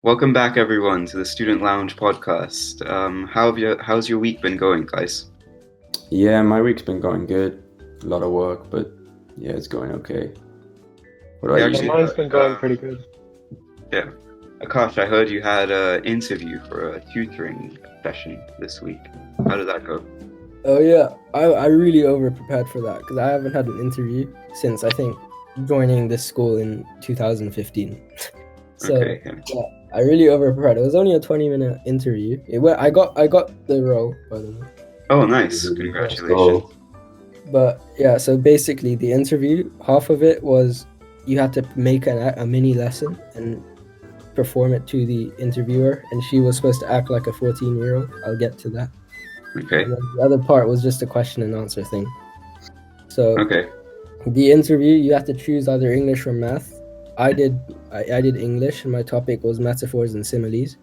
Welcome back, everyone, to the Student Lounge podcast. How's your week been going, guys? Yeah, my week's been going good. A lot of work, but yeah, it's going okay. What Yeah, about Yeah, you? actually, mine's been going pretty good. yeah. Akash, I heard you had an interview for a tutoring session this week. How did that go? Oh yeah, I really over prepared for that because I haven't had an interview since I think joining this school in 2015. So Okay, yeah. yeah, I really over prepared. It was only a 20-minute interview. I got the role, by the way. Oh, nice. Congratulations. Oh, But yeah, so basically the interview, half of it was you had to make a mini lesson and perform it to the interviewer, and she was supposed to act like a 14-year-old. I'll get to that. Okay, And then the other part was just a question and answer thing. So okay, the interview, you have to choose either English or math. I did English, and my topic was metaphors and similes.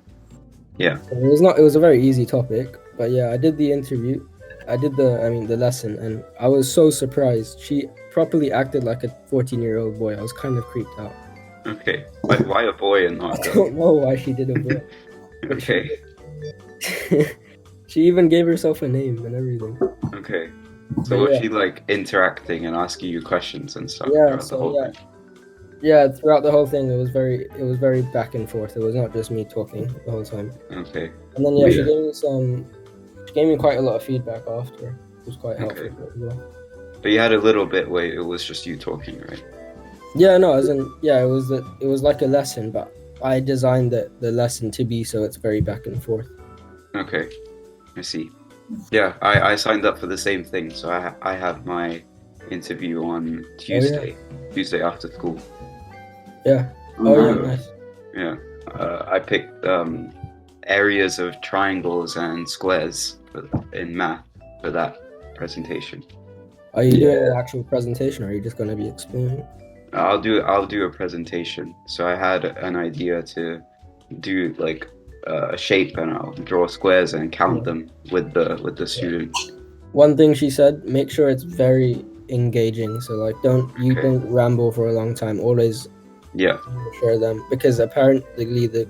yeah. So it was a very easy topic, but yeah, I did the interview. I did the lesson, and I was so surprised. She properly acted like a 14-year-old boy. I was kind of creeped out. Okay. Why a boy and I not a girl? don't know why she did a boy. Okay, She even gave herself a name and everything. okay. But So was yeah. she like interacting and asking you questions and stuff Yeah, throughout the so whole yeah. thing? Yeah, throughout the whole thing, it was very back and forth. It was not just me talking the whole time. Okay, And then yeah, she Yeah. gave me quite a lot of feedback after. It was quite helpful Okay. as well. but you had a little bit where it was just you talking, right? Yeah, no, as in yeah, it was like a lesson, but I designed the lesson to be so it's very back and forth. Okay, I see. Yeah, I signed up for the same thing, so I have my interview on Tuesday after school. Yeah. Oh, Oh yeah, no. nice. Yeah, I picked areas of triangles and squares in math for that presentation. Are you doing Yeah. an actual presentation, or are you just gonna be explaining? I'll do a presentation. So I had an idea to do like a shape, and I'll draw squares and count them with the student. One thing she said, make sure it's very engaging. So like, don't Okay. ramble for a long time. Always Yeah. share them, because apparently the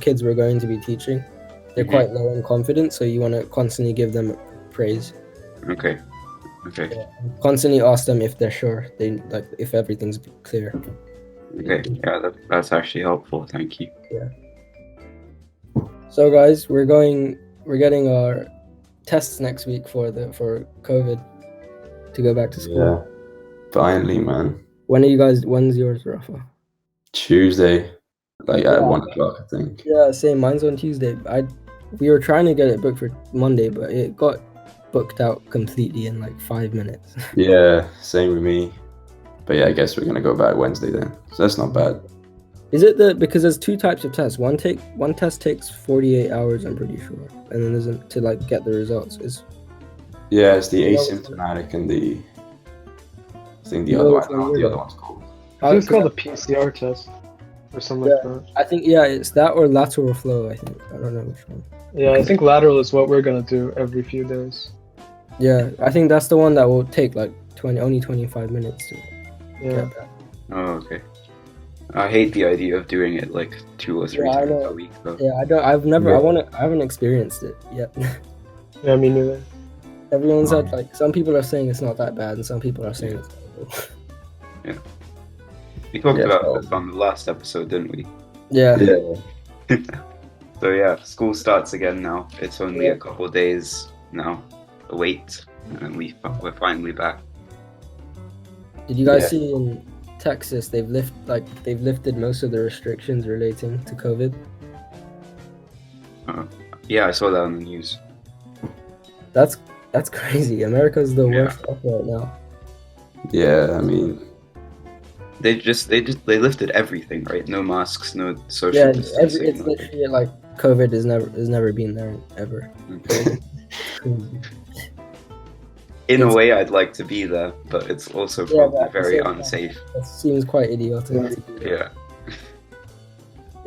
kids we're going to be teaching, they're Mhm. quite low in confidence. So you want to constantly give them praise. Okay. Okay. Constantly ask them if they're sure. They like if everything's clear. Okay. Yeah, that's actually helpful. Thank you. So guys, we're getting our tests next week for COVID to go back to school. Yeah. Finally, man. When's yours, Rafa? Tuesday, like Yeah. at 1 o'clock, I think. Yeah, same. Mine's on Tuesday. We were trying to get it booked for Monday, but it got booked out completely in like 5 minutes. Yeah, same with me. But yeah, I guess we're gonna go back Wednesday then. So that's not bad. Is it because there's two types of tests. One test takes 48 hours, I'm pretty sure, and then there's to like get the results. Yeah, it's the You know- asymptomatic and the. I think the You other know one. which one I don't know what you're the other on? one's called. I think it's called a PCR test or something like that. I think it's that or lateral flow. I think I don't know which one. Yeah, I think lateral is what we're gonna do every few days. Yeah, I think that's the one that will take like 25 minutes to Yeah. get back. Oh, okay. I hate the idea of doing it like 2 or 3 Yeah, I times know. a week, though. Yeah, I haven't experienced it yet. Yeah, me neither. Everyone said like some people are saying it's not that bad, and some people are saying it's terrible. We talked Yeah. about this on the last episode, didn't we? Yeah. Yeah. So yeah, school starts again now. It's only Yeah. a couple of days now. Wait, and we're finally back. Did you guys Yeah. see in Texas they've lifted most of the restrictions relating to COVID? Yeah, I saw that on the news. That's crazy. America's the Yeah. worst off right now. Yeah, I mean, They lifted everything, right? No masks, no social Yeah, distancing. it's nothing. literally like COVID has never been there ever. Okay. Crazy. In a It's- way, I'd like to be there, but it's also Yeah, probably but at the very same time- unsafe. That seems quite idiotic. Yeah, Yeah.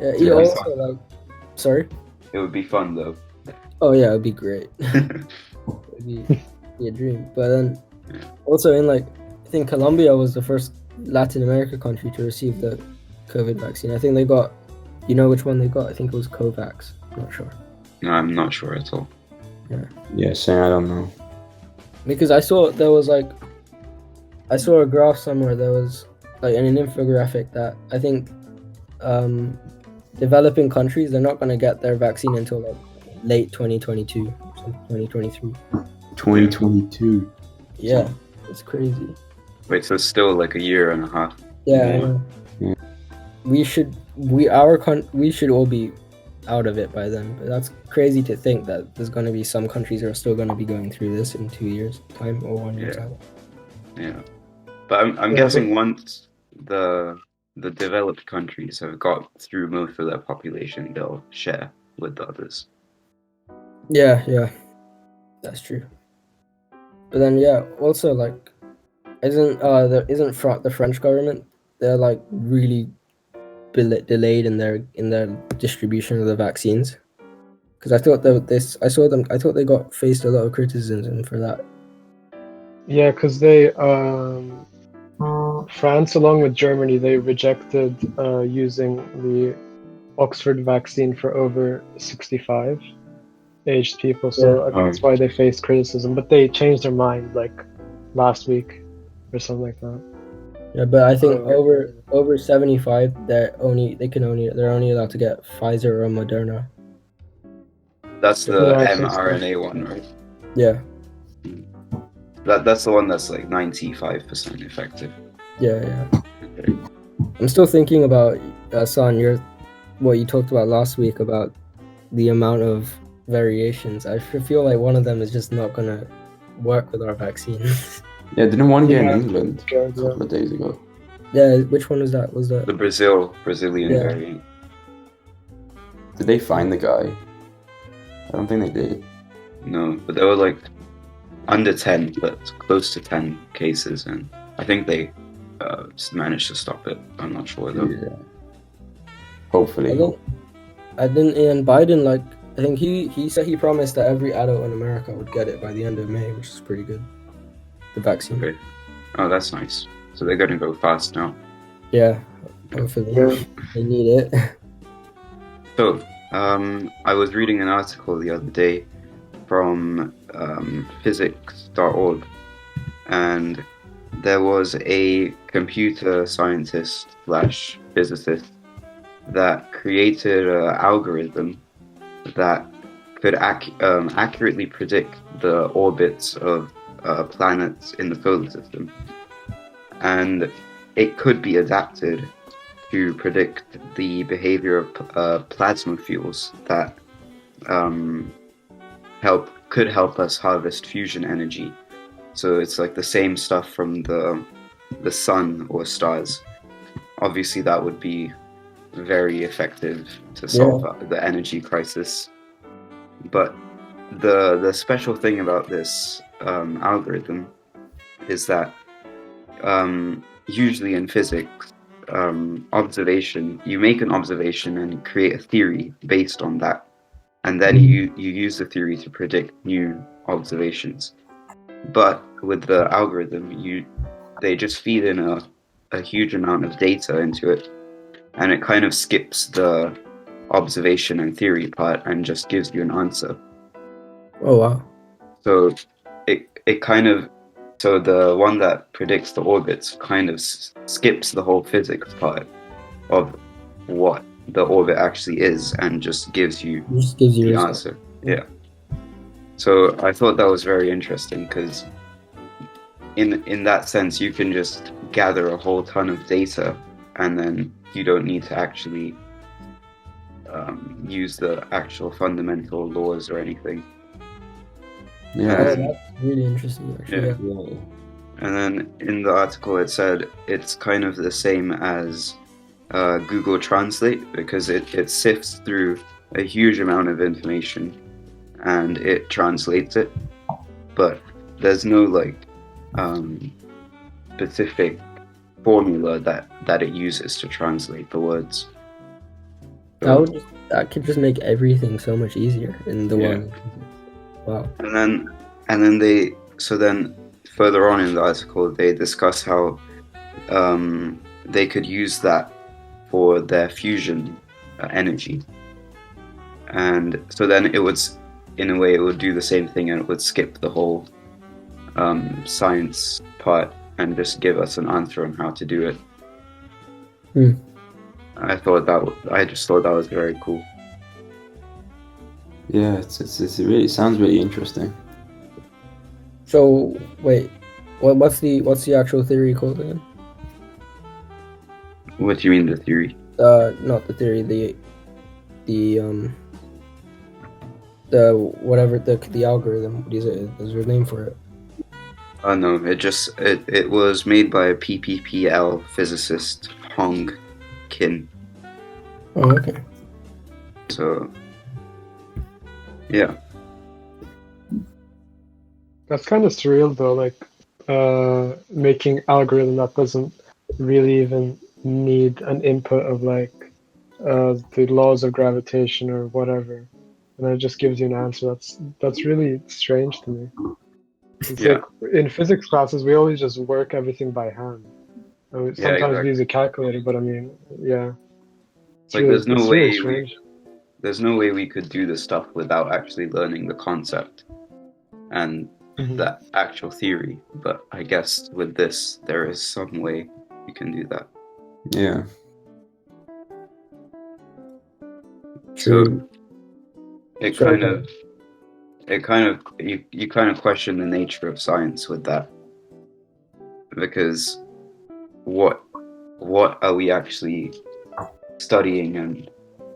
Yeah. You also like. Sorry. it would be fun though. Oh yeah, it'd be great. It'd be a dream. But then also in like I think Colombia was the first Latin America country to receive the COVID vaccine. I think they got You know which one they got? I think it was Kovacs. Not sure. No, I'm not sure at all. Yeah, same. I don't know. Because I saw there was like, I saw a graph somewhere. There was like in an infographic that I think developing countries, they're not going to get their vaccine until like late 2022, 2023. 2022. Yeah, it's crazy. Wait, so it's still like a year and a half. Yeah, I Yeah. know. Yeah. We should all be out of it by then. But that's crazy to think that there's going to be some countries that are still going to be going through this in 2 years time or 1 year Yeah. time. Yeah, but I'm Yeah, guessing once the developed countries have got through most of their population, they'll share with the others. Yeah, that's true. But then also like, isn't the French government? They're like really delayed in their distribution of the vaccines. Because I thought I thought they got faced a lot of criticism for that. Yeah, because they France, along with Germany, they rejected using the Oxford vaccine for over 65 aged people. So that's why they faced criticism. But they changed their mind like last week or something like that. Yeah, but I think over 75, they're only allowed to get Pfizer or Moderna. That's the Yeah, I think so. mRNA one, right? Yeah, That's the one that's like 95% effective. yeah. Okay. I'm still thinking about San, what you talked about last week about the amount of variations. I feel like one of them is just not gonna work with our vaccine. Yeah, didn't one get in Yeah. England a couple of days ago? Yeah, which one was that? Was that? The Brazilian Yeah. variant. Did they find the guy? I don't think they did. No, but there were like under 10, but close to 10 cases, and I think they managed to stop it. I'm not sure though. Yeah. Hopefully. And Biden, like, I think he said he promised that every adult in America would get it by the end of May, which is pretty good. The vaccine. Okay. Oh, that's nice. So they're gonna go fast now. Yeah, hopefully they need it. So, I was reading an article the other day from physics.org, and there was a computer scientist slash physicist that created an algorithm that could accurately predict the orbits of planets in the solar system, and it could be adapted to predict the behavior of plasma fuels that could help us harvest fusion energy. So it's like the same stuff from the sun or stars. Obviously, that would be very effective to solve the energy crisis. But the special thing about this algorithm is that usually in physics, you make an observation and create a theory based on that, and then you use the theory to predict new observations. But with the algorithm, they just feed in a huge amount of data into it, and it kind of skips the observation and theory part and just gives you an answer. Oh wow. So so the one that predicts the orbits kind of skips the whole physics part of what the orbit actually is and just gives you the answer. Yeah. So I thought that was very interesting because in that sense you can just gather a whole ton of data and then you don't need to actually use the actual fundamental laws or anything. Yeah. That's really interesting, actually. Yeah. And then in the article it said it's kind of the same as Google Translate because it sifts through a huge amount of information and it translates it, but there's no like specific formula that it uses to translate the words. So, That could just make everything so much easier in the world. Wow. And then further on in the article they discuss how they could use that for their fusion energy. And so then it would, in a way, it would do the same thing, and it would skip the whole science part and just give us an answer on how to do it. I just thought that was very cool. Yeah, it really sounds really interesting. So wait, what's the actual theory called again? What do you mean, the theory? Not the theory. The algorithm. What is it? Is there a name for it? No, it was made by a PPPL physicist, Hong Kin. Oh, okay. So, yeah. That's kind of surreal though, like making algorithm that doesn't really even need an input of like the laws of gravitation or whatever, and it just gives you an answer. That's really strange to me. It's like in physics classes we always just work everything by hand. I mean, sometimes we use a calculator, but I mean, yeah. It's like really, there's no way we could do this stuff without actually learning the concept and the actual theory. But I guess with this, there is some way you can do that. Yeah. So you kind of question the nature of science with that, because what are we actually studying and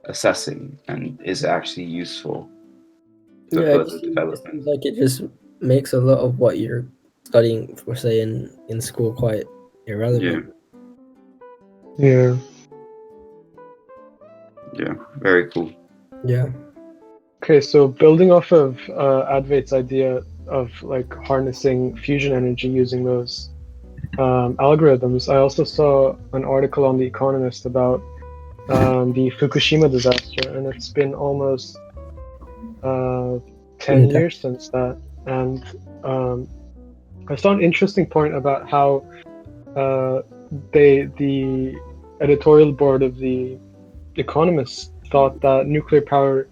assessing, and is it actually useful for further development? It seems like it just makes a lot of what you're studying, for say in school, quite irrelevant. Yeah, very cool. Yeah. Okay, so building off of Advait's idea of like harnessing fusion energy using those algorithms, I also saw an article on The Economist about the Fukushima disaster, and it's been almost 10 years since that. And I saw an interesting point about how the editorial board of The Economist thought that nuclear power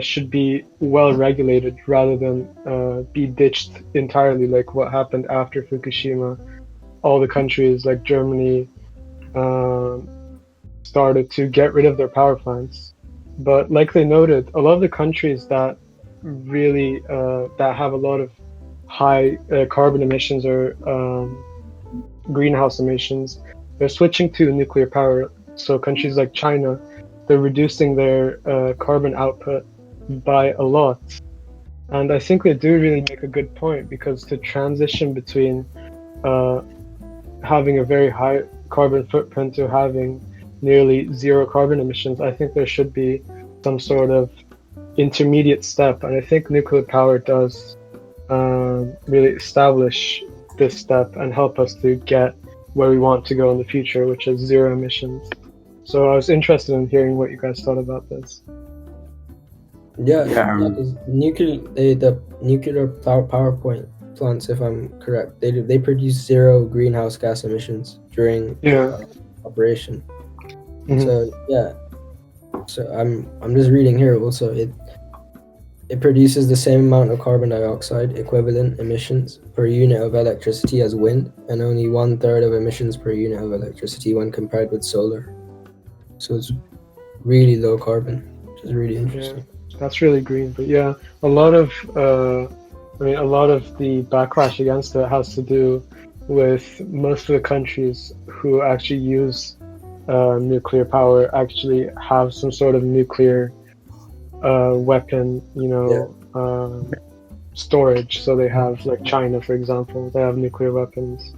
should be well regulated rather than be ditched entirely, like what happened after Fukushima. All the countries like Germany started to get rid of their power plants, but like they noted, a lot of the countries that really that have a lot of high carbon emissions or greenhouse emissions, they're switching to nuclear power. So countries like China, they're reducing their carbon output by a lot. And I think they do really make a good point, because to transition between having a very high carbon footprint to having nearly zero carbon emissions, I think there should be some sort of intermediate step. And I think nuclear power does really establish this step and help us to get where we want to go in the future, which is zero emissions. So I was interested in hearing what you guys thought about this. The nuclear power plants, if I'm correct, they produce zero greenhouse gas emissions during operation. So I'm just reading here also. It produces the same amount of carbon dioxide equivalent emissions per unit of electricity as wind, and only 1/3 of emissions per unit of electricity when compared with solar. So it's really low carbon, which is really interesting. Yeah, that's really green. But yeah, a lot of the backlash against it has to do with most of the countries who actually use nuclear power actually have some sort of nuclear weapon, storage. So they have, like China, for example, they have nuclear weapons.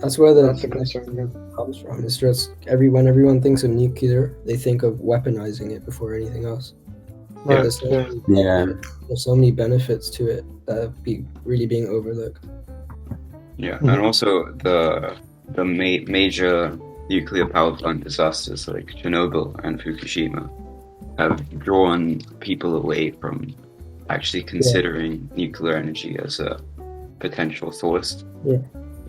That's where that's a concern comes from. It's just when everyone thinks of nuclear, they think of weaponizing it before anything else. Right. There's so many benefits to it that are really being overlooked. Yeah, and also the major nuclear power plant disasters like Chernobyl and Fukushima have drawn people away from actually considering nuclear energy as a potential source. Yeah,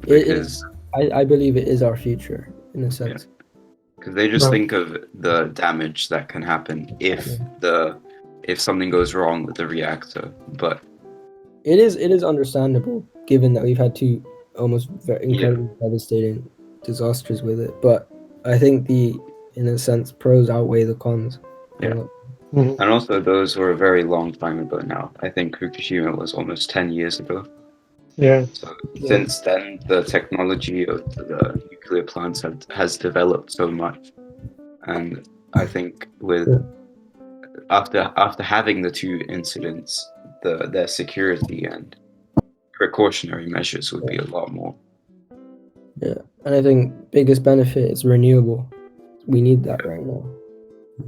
because I believe it is our future in a sense. because they just Right. think of the damage that can happen if something goes wrong with the reactor. But It is understandable given that we've had two almost incredibly devastating disasters with it. But I think in a sense, pros outweigh the cons. Yeah. Mhm. And also, those were a very long time ago now. I think Fukushima was almost 10 years ago. Yeah. So Yeah. since then, the technology of the nuclear plants has developed so much. And I think after having the two incidents, their security and precautionary measures would be a lot more. Yeah, and I think biggest benefit is renewable. We need that right now.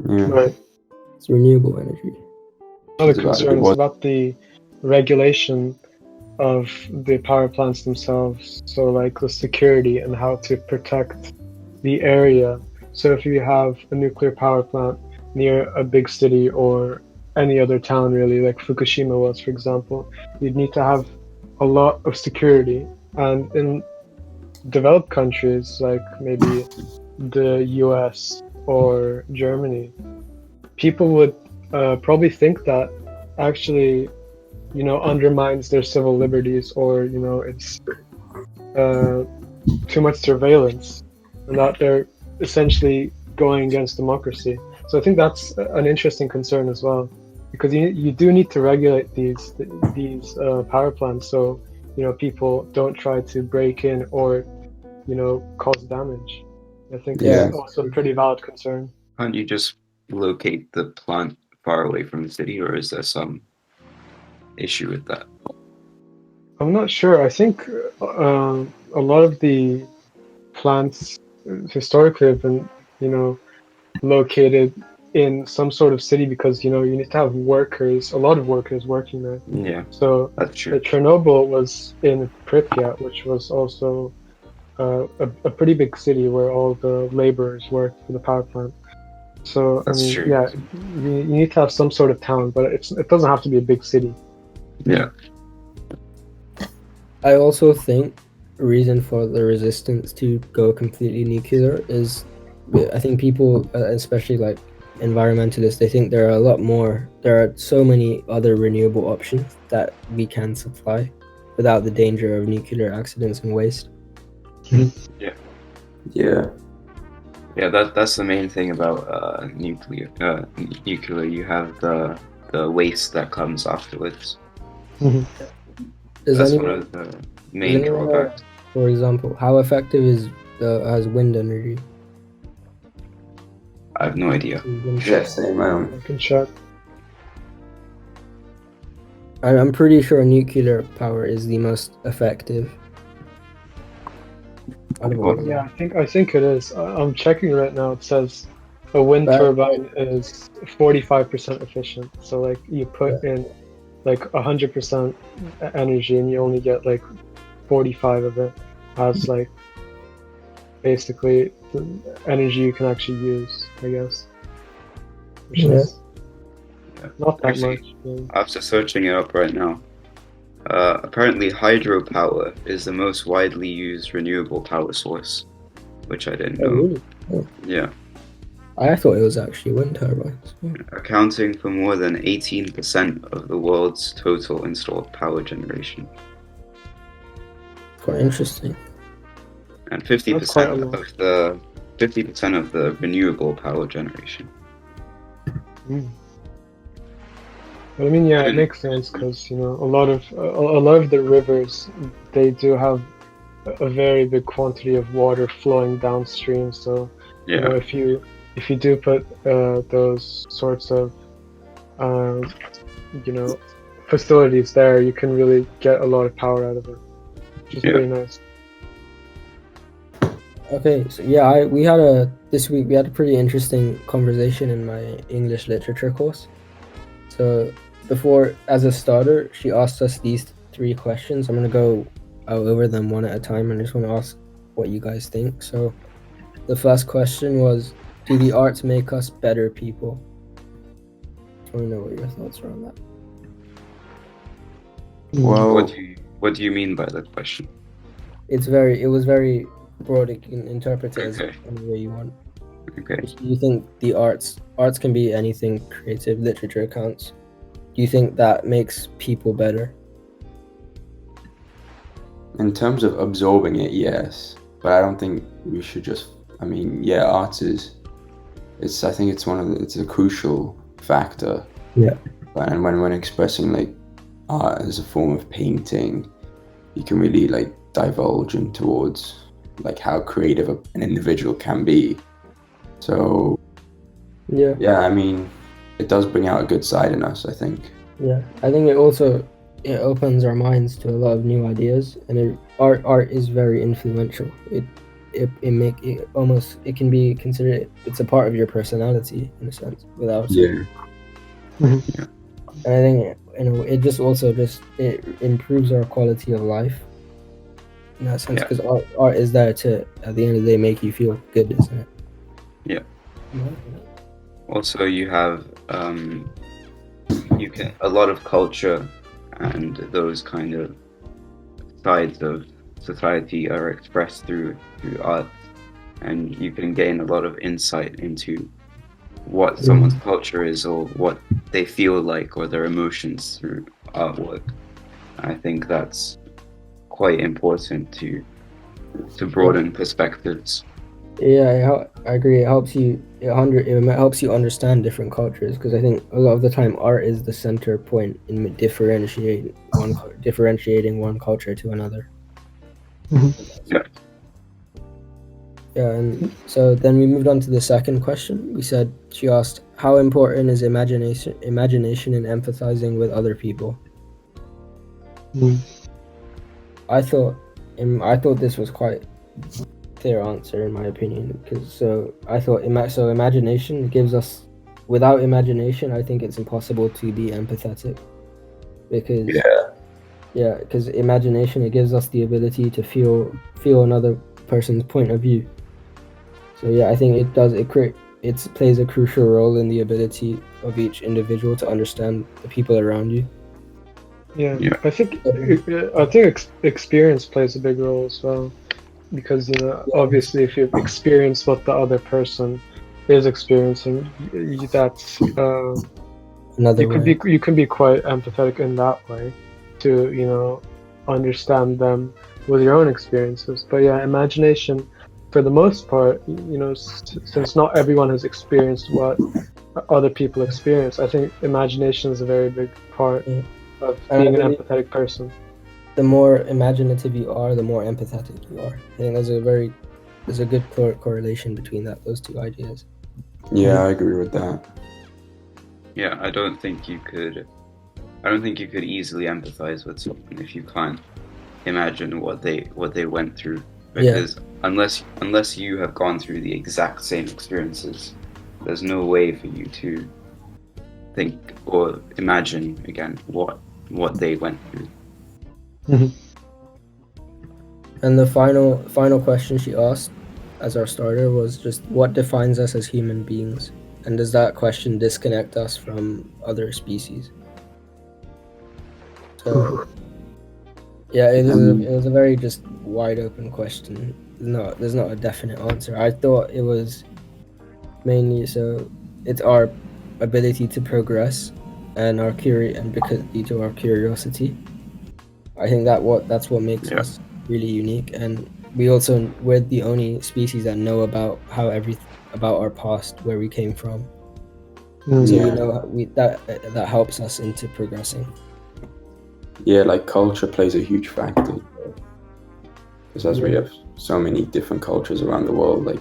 Yeah. Right. It's renewable energy. Another It's about- concern it is was- about the regulation of the power plants themselves. So, like the security and how to protect the area. So, if you have a nuclear power plant near a big city or any other town, really, like Fukushima was, for example, you'd need to have a lot of security. And in developed countries, like maybe the US or Germany, people would probably think that actually, undermines their civil liberties, or it's too much surveillance, and that they're essentially going against democracy. So I think that's an interesting concern as well, because you do need to regulate these power plants, so people don't try to break in or cause damage. I think Yeah. it's also a pretty valid concern. Can't you just locate the plant far away from the city, or is there some issue with that? I'm not sure. I think a lot of the plants historically have been, located in some sort of city, because you need to have a lot of workers working there. Yeah, So that's true. Chernobyl was in Pripyat, which was also a pretty big city where all the laborers worked for the power plant. So That's true. yeah, you need to have some sort of town, but it doesn't have to be a big city. Yeah. I also think a reason for the resistance to go completely nuclear is, I think people, especially like environmentalists, they think there are so many other renewable options that we can supply without the danger of nuclear accidents and waste. Yeah. Yeah, that's the main thing about nuclear. Nuclear, you have the waste that comes afterwards. Does That's anyone, one of the main anyone know, drawbacks. for example, how effective is wind energy? I have no idea. Yeah, same. I can check. I'm pretty sure nuclear power is the most effective. Out of all of them. Yeah, I think it is. I'm checking right now. It says a wind But- turbine is 45% efficient. So like you put in like 100% energy, and you only get like 45 of it as like basically the energy you can actually use, I guess. Which is not that Actually, much. Yeah. After searching it up right now, apparently hydropower is the most widely used renewable power source, which I didn't Oh, know. really? Oh. Yeah, I thought it was actually wind turbines. Oh. accounting for more than 18% of the world's total installed power generation, Quite interesting. and That's quite a 50% of the renewable power generation. But I mean, yeah, it makes sense, because a lot of the rivers, they do have a very big quantity of water flowing downstream. So Yeah, if you do put those sorts of facilities there, you can really get a lot of power out of it, which is pretty nice. Okay, so yeah, this week we had a pretty interesting conversation in my English literature course. So before, as a starter, she asked us these 3 questions. I'm gonna go over them one at a time, and I just want to ask what you guys think. So the first question was, do the arts make us better people? I want to know what your thoughts are on that. Well, what do you mean by that question? It was very broad. You can interpret it as Okay. any way you want. Okay. Do you think the arts can be anything creative, literature counts? Do you think that makes people better? In terms of absorbing it, yes, but I don't think we should just. I mean, yeah, arts is. I think it's a crucial factor. Yeah. And when expressing like art as a form of painting, you can really like divulge in towards like how creative an individual can be. So yeah, I mean, it does bring out a good side in us, I think. Yeah, I think it opens our minds to a lot of new ideas, and art is very influential. It can be considered, it's a part of your personality in a sense without it. Mm-hmm. And I think it just it improves our quality of life in that sense, because art is there to, at the end of the day, make you feel good, isn't it? Yeah. Also, you have a lot of culture and those kind of sides of society are expressed through art, and you can gain a lot of insight into what someone's culture is or what they feel like or their emotions through artwork. I think that's quite important to broaden perspectives. Yeah, I agree. It helps you. It helps you understand different cultures, because I think a lot of the time art is the center point in differentiating one culture to another. Mm-hmm. Yeah. Yeah, and so then we moved on to the second question. She asked, how important is imagination in empathizing with other people? Mm. I thought this was quite clear answer in my opinion, because I thought imagination gives us, without imagination I think it's impossible to be empathetic, because because imagination, it gives us the ability to feel another person's point of view. So yeah, I think it plays a crucial role in the ability of each individual to understand the people around you. Yeah. I think experience plays a big role as well, because obviously if you've experienced what the other person is experiencing, that's Another way. You can be quite empathetic in that way, to understand them with your own experiences. But yeah, imagination, for the most part, since not everyone has experienced what other people experience, I think imagination is a very big part of being an empathetic person. The more imaginative you are, the more empathetic you are. I think there's a good correlation between those two ideas. Yeah, I agree with that. Yeah, I don't think you could easily empathize with someone if you can't imagine what they went through, because unless you have gone through the exact same experiences, there's no way for you to think or imagine again what they went through. Mm-hmm. And the final question she asked as our starter was just, what defines us as human beings, and does that question disconnect us from other species? So yeah, it was a very just wide open question. There's not a definite answer. I thought it was mainly, so it's our ability to progress and because due to our curiosity. I think that's what makes us really unique, and we're the only species that know about about our past, where we came from. So we know that helps us into progressing. Yeah, like culture plays a huge factor, because as we have so many different cultures around the world, like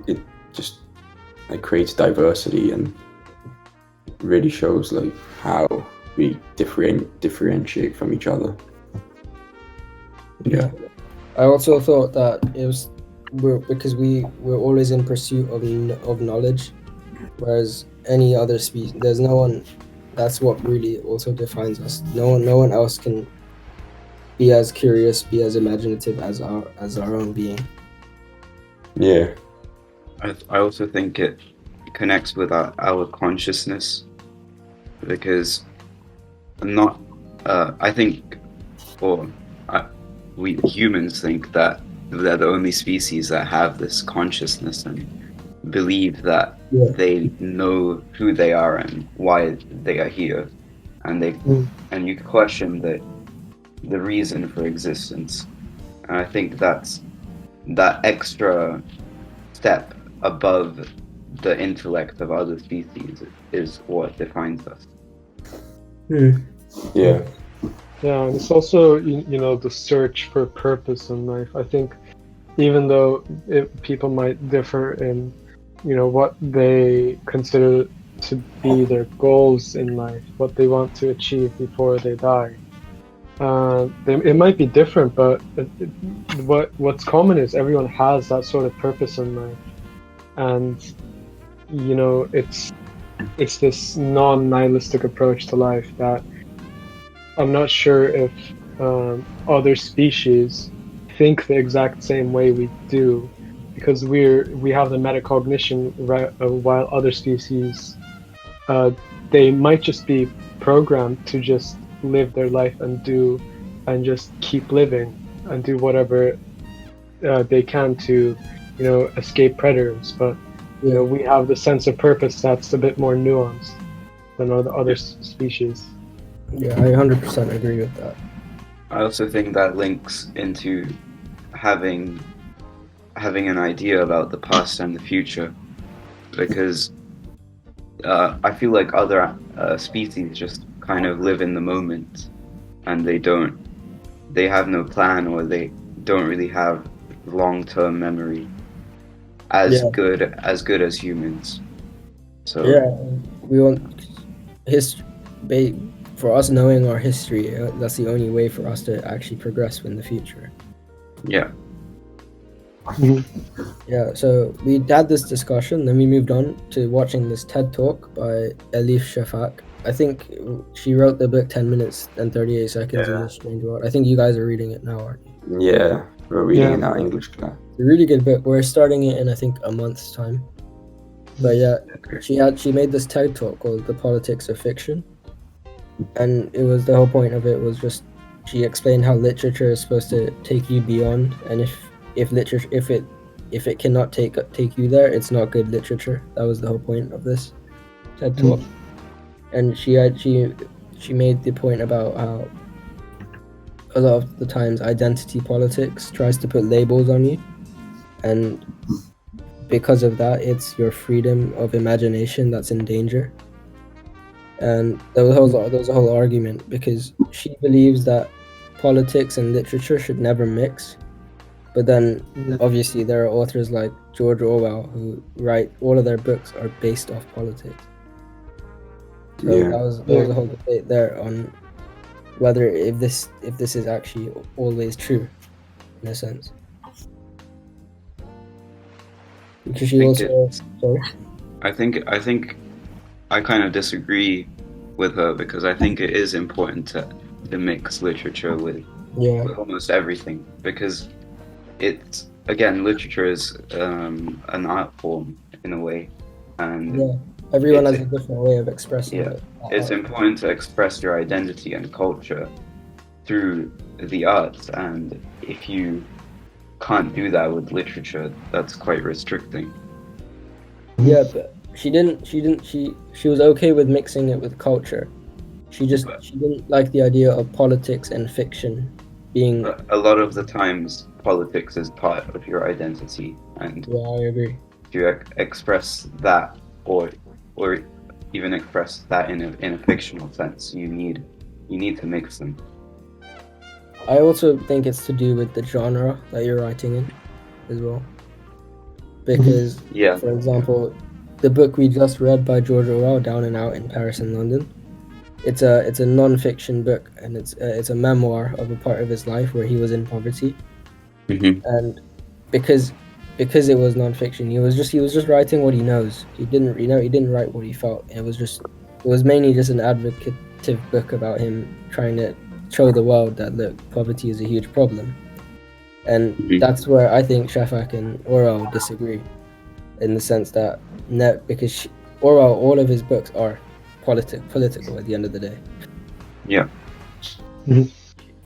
it just creates diversity and really shows like how we differentiate from each other. Yeah. I also thought that because we're always in pursuit of knowledge, whereas any other species, there's no one. That's what really also defines us. No one else can be as curious, be as imaginative as our own being. Yeah. I also think it connects with our consciousness, because I think, we humans think that they're the only species that have this consciousness, and believe that Yeah. they know who they are and why they are here, and and you question the reason for existence. And I think that's that extra step above the intellect of other species is what defines us. Yeah. Yeah, and it's also the search for purpose in life. I think even though people might differ in what they consider to be their goals in life, what they want to achieve before they die, it might be different, but what's common is everyone has that sort of purpose in life, and it's this non-nihilistic approach to life that I'm not sure if other species think the exact same way we do, because we have the metacognition, while other species they might just be programmed to just live their life and just keep living and do whatever they can to escape predators. But we have the sense of purpose that's a bit more nuanced than other species. Yeah, I 100% agree with that. I also think that links into having an idea about the past and the future, because I feel like other species just kind of live in the moment, and they have no plan, or they don't really have long-term memory as good as humans. So we want for us knowing our history. That's the only way for us to actually progress in the future. Yeah. Yeah, so we had this discussion, then we moved on to watching this TED Talk by Elif Shafak. I think she wrote the book 10 Minutes and 38 Seconds in This Strange World. I think you guys are reading it now, aren't you? Yeah, we're reading in our English class. It's a really good book. We're starting it in, I think, a month's time. But yeah, she made this TED Talk called The Politics of Fiction. And it was, the whole point of it was just, she explained how literature is supposed to take you beyond, and if it cannot take you there, it's not good literature. That was the whole point of this TED Talk. And she made the point about how a lot of the times identity politics tries to put labels on you, and because of that, it's your freedom of imagination that's in danger. And there was a whole argument, because she believes that politics and literature should never mix. But then, obviously, there are authors like George Orwell who write, all of their books are based off politics. So there was a whole debate there on whether if this is actually always true, in a sense. Because she also, sorry. I think I kind of disagree with her, because I think it is important to mix literature with almost everything, because it's, again, literature is an art form in a way, and everyone has a different way of expressing it. It's important to express your identity and culture through the arts, and if you can't do that with literature, that's quite restricting. Yeah, but she was okay with mixing it with culture. She didn't like the idea of politics and fiction being. A lot of the times, politics is part of your identity, and I agree. To express that, or even express that in a fictional sense, you need to mix them. I also think it's to do with the genre that you're writing in, as well. Because, for example, the book we just read by George Orwell, Down and Out in Paris and London, it's a non-fiction book, and it's a memoir of a part of his life where he was in poverty. And because it was non-fiction, he was just writing what he knows. He didn't write what he felt. It was mainly just an advocative book about him trying to show the world that, look, poverty is a huge problem. And that's where I think Shafak and Orwell disagree, in the sense that because Orwell, all of his books are political at the end of the day. Yeah.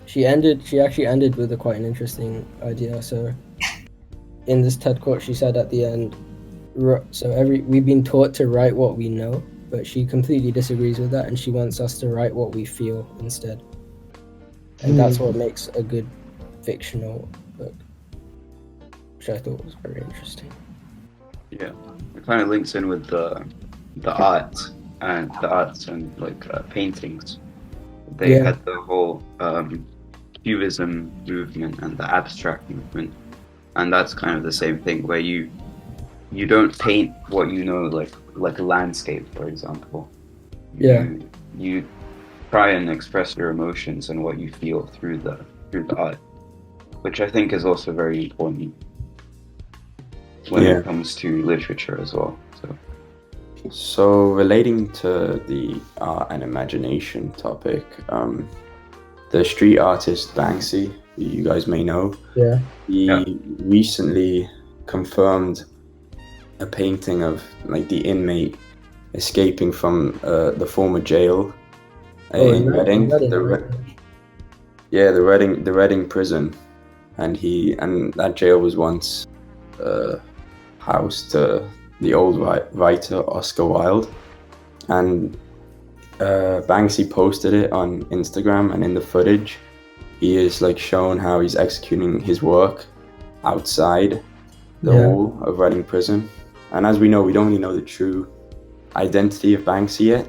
She actually ended with quite an interesting idea. So in this TED Talk, she said at the end, we've been taught to write what we know, but she completely disagrees with that, and she wants us to write what we feel instead. And that's what makes a good fictional book, which I thought was very interesting. Yeah, it kind of links in with the arts and like paintings. They had the whole Cubism movement and the abstract movement, and that's kind of the same thing where you don't paint what you know, like a landscape, for example. You try and express your emotions and what you feel through the art, which I think is also very important when it comes to literature as well. So relating to the art and imagination topic, the street artist Banksy, who you guys may know, he recently confirmed a painting of like the inmate escaping from the former jail in Reading. The Reading prison, and that jail was once housed the old writer Oscar Wilde, and Banksy posted it on Instagram, and in the footage he is like shown how he's executing his work outside the wall of Reading prison. And as we know, we don't really know the true identity of Banksy yet,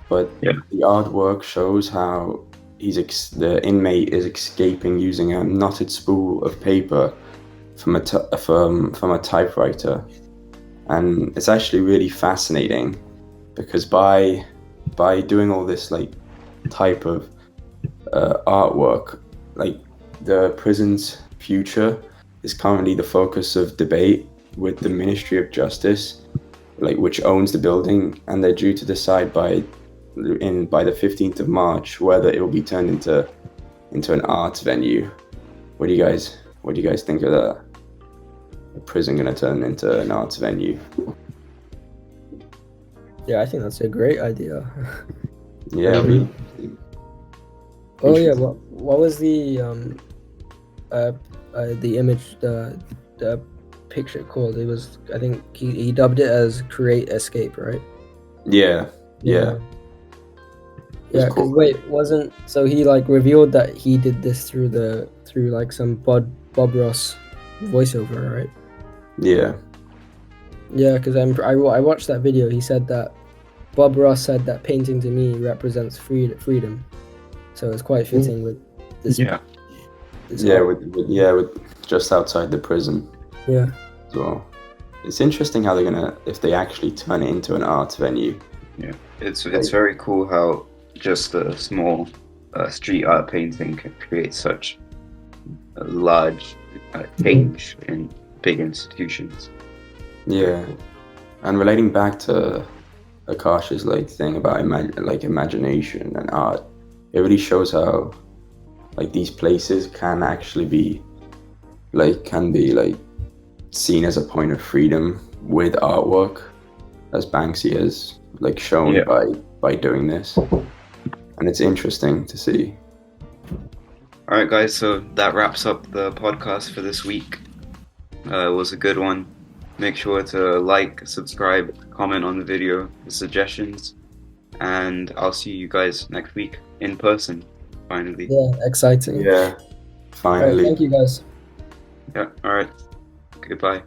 but the artwork shows how the inmate is escaping using a knotted spool of paper from a typewriter. And it's actually really fascinating because by doing all this like type of artwork, like the prison's future is currently the focus of debate with the Ministry of Justice, like which owns the building, and they're due to decide by the 15th of March whether it will be turned into an arts venue. What do you guys think of that? A prison gonna turn into an arts venue? Yeah, I think that's a great idea. Yeah. What was the image, the picture called? It was, I think he dubbed it as "Create Escape," right? Yeah. Yeah, because so he like revealed that he did this through like some Bob Ross voiceover, right? Yeah. Yeah, because I watched that video. He said that Bob Ross said that painting to me represents freedom, so it's quite fitting with this. With just outside the prison. Yeah. So it's interesting how they're gonna, if they actually turn it into an arts venue. Yeah, it's very cool how just a small street art painting can create such a large change in big institutions. Yeah, and relating back to Akash's like thing about imagination and art, it really shows how like these places can actually be seen as a point of freedom with artwork, as Banksy has like shown by doing this, and it's interesting to see. All right, guys, so that wraps up the podcast for this week. It was a good one. Make sure to like, subscribe, comment on the video with suggestions, and I'll see you guys next week in person, finally. Yeah, exciting. Yeah, finally. All right, thank you guys. Yeah, all right. Goodbye.